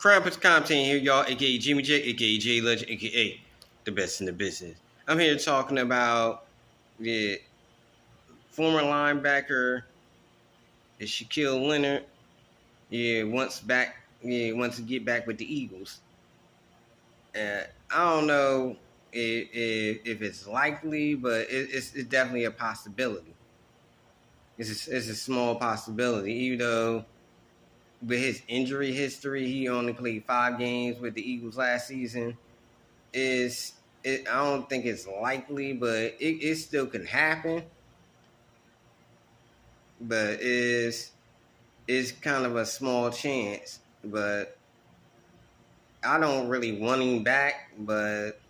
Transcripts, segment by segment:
Krampus content here, y'all, aka Jimmy J, aka J Legend, aka the best in the business. I'm here talking about the former linebacker Shaquille Leonard. Wants to get back with the Eagles. I don't know if it's likely, but it's definitely a possibility. It's a small possibility, even though with his injury history, he only played 5 games with the Eagles last season. I don't think it's likely, but it still can happen. But it's kind of a small chance. But I don't really want him back. But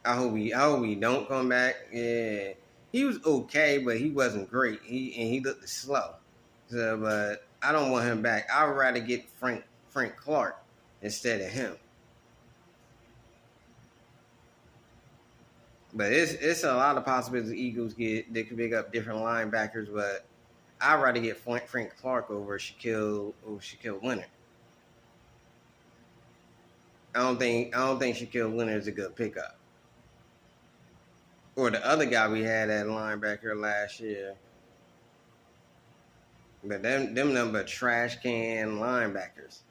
I hope he don't come back. Yeah, he was okay, but he wasn't great. He looked slow. So, but I don't want him back. I'd rather get Frank Clark instead of him. But it's a lot of possibilities the Eagles they could pick up different linebackers, but I'd rather get Frank Clark over Shaquille Leonard. I don't think Shaquille Leonard is a good pickup. Or the other guy we had at linebacker last year. But them number trash can linebackers.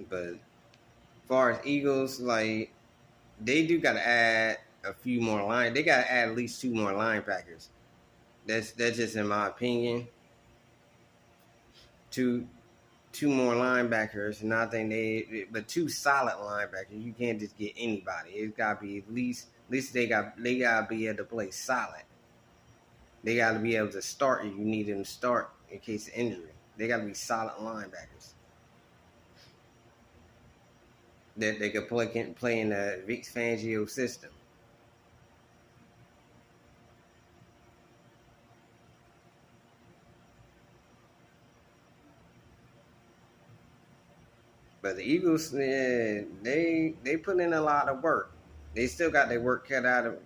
But as far as Eagles, like they do gotta add a few more They gotta add at least 2 more linebackers. That's just in my opinion. Two more linebackers, and I think but 2 solid linebackers. You can't just get anybody. It's gotta be at least they gotta be able to play solid. They gotta be able to start if you need them to start in case of injury. They gotta be solid linebackers that they could play in the Vic Fangio system. But the Eagles, yeah, they put in a lot of work. They still got their work cut out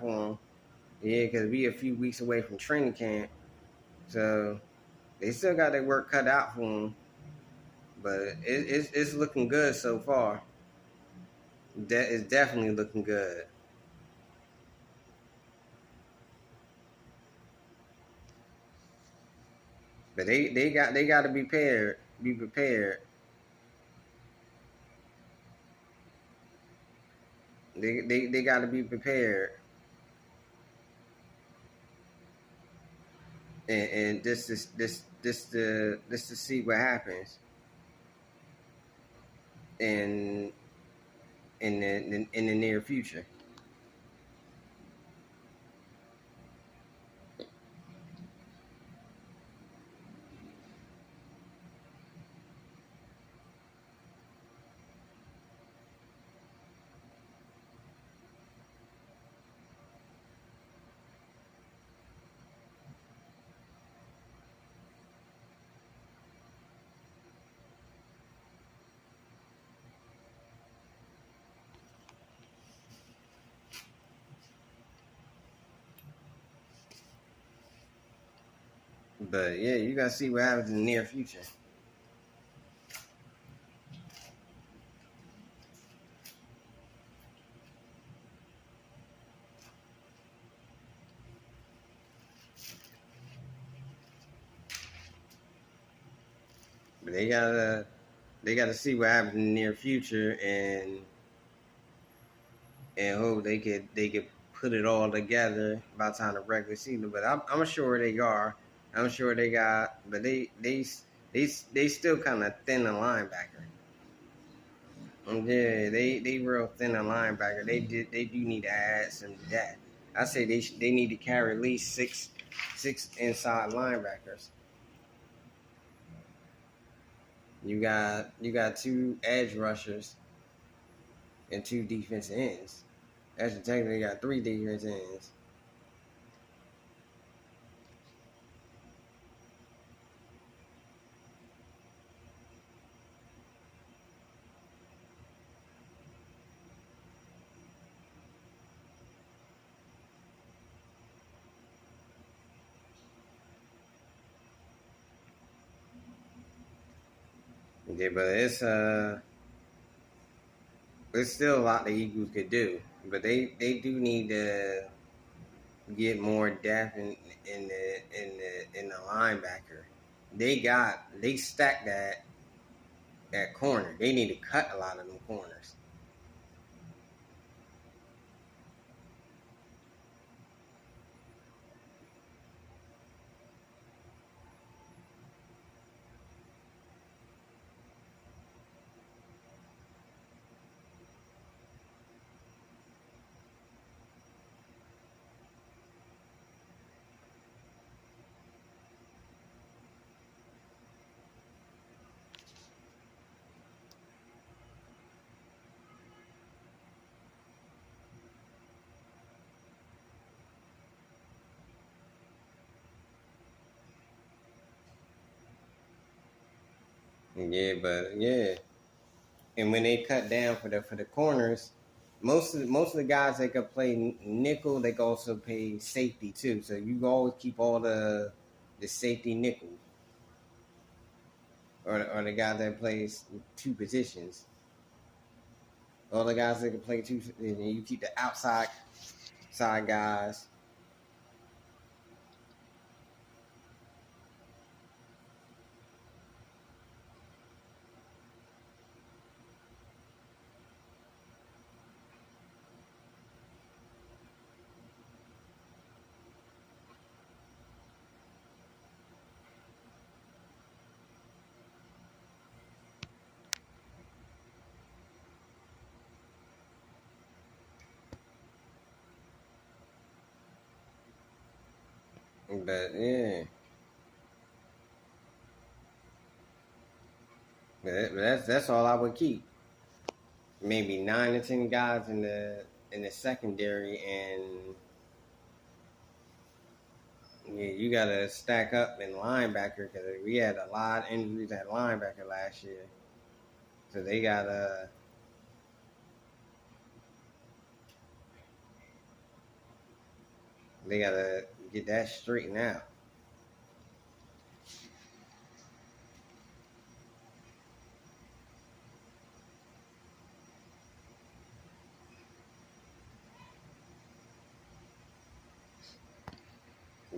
for them. Yeah, because we a few weeks away from training camp, so they still got their work cut out for them. But it's looking good so far. That is definitely looking good. But they got to be prepared. Be prepared. They got to be prepared. And this to see what happens in in the near future. But yeah, you gotta see what happens in the near future. But they gotta see what happens in the near future and hope they could put it all together by the time the regular season. But I'm sure they are. I'm sure they got, but they still kind of thin a linebacker. Yeah, they real thin a linebacker. They do need to add some to that. I say they need to carry at least six inside linebackers. You got 2 edge rushers and 2 defensive ends. Actually, technically, got 3 defensive ends. Yeah, but it's still a lot the Eagles could do. But they do need to get more depth in the linebacker. They stacked that corner. They need to cut a lot of them corners. Yeah, but yeah, and when they cut down for the corners, most of the guys that could play nickel, they can also play safety too. So you always keep all the safety nickel or the guy that plays two positions. All the guys that can play two, and you keep the outside side guys. But yeah, but that's all I would keep. Maybe 9 or 10 guys in the secondary, and yeah, you gotta stack up in linebacker because we had a lot of injuries at linebacker last year. So they gotta get that straightened out.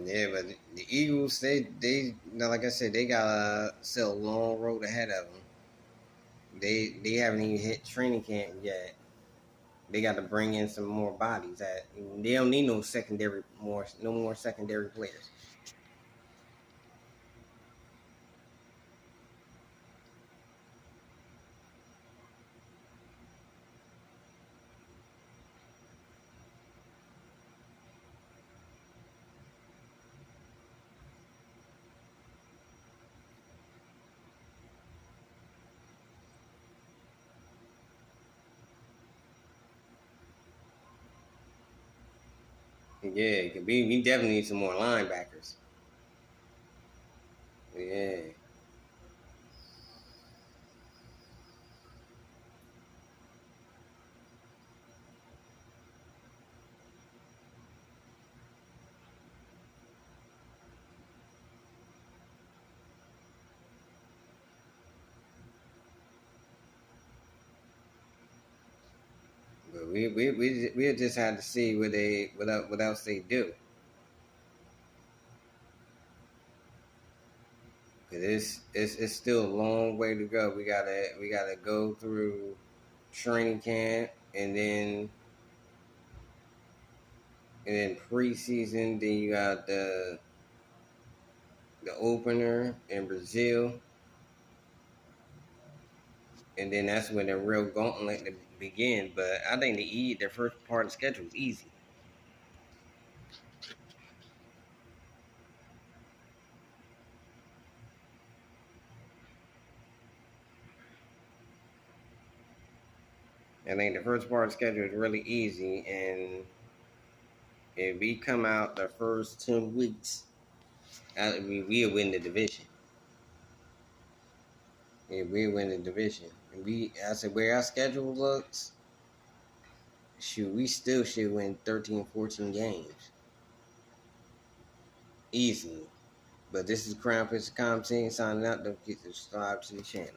Yeah, but the Eagles, like I said, they got still a long road ahead of them. They haven't even hit training camp yet. They got to bring in some more bodies. That they don't need no more secondary players. Yeah, we definitely need some more linebackers. Yeah, but we just had to see what else they do. Cause it's still a long way to go. We gotta go through training camp and then preseason. Then you got the opener in Brazil, and then that's when the real gauntlet begins. But I think the first part of the schedule is easy. I think the first part of the schedule is really easy, and if we come out the first 10 weeks, we'll win the division. If we win the division, I said where our schedule looks, shoot, we still should win 13, 14 games easily. But this is Crown Prince Team signing out. Don't forget to subscribe to the channel.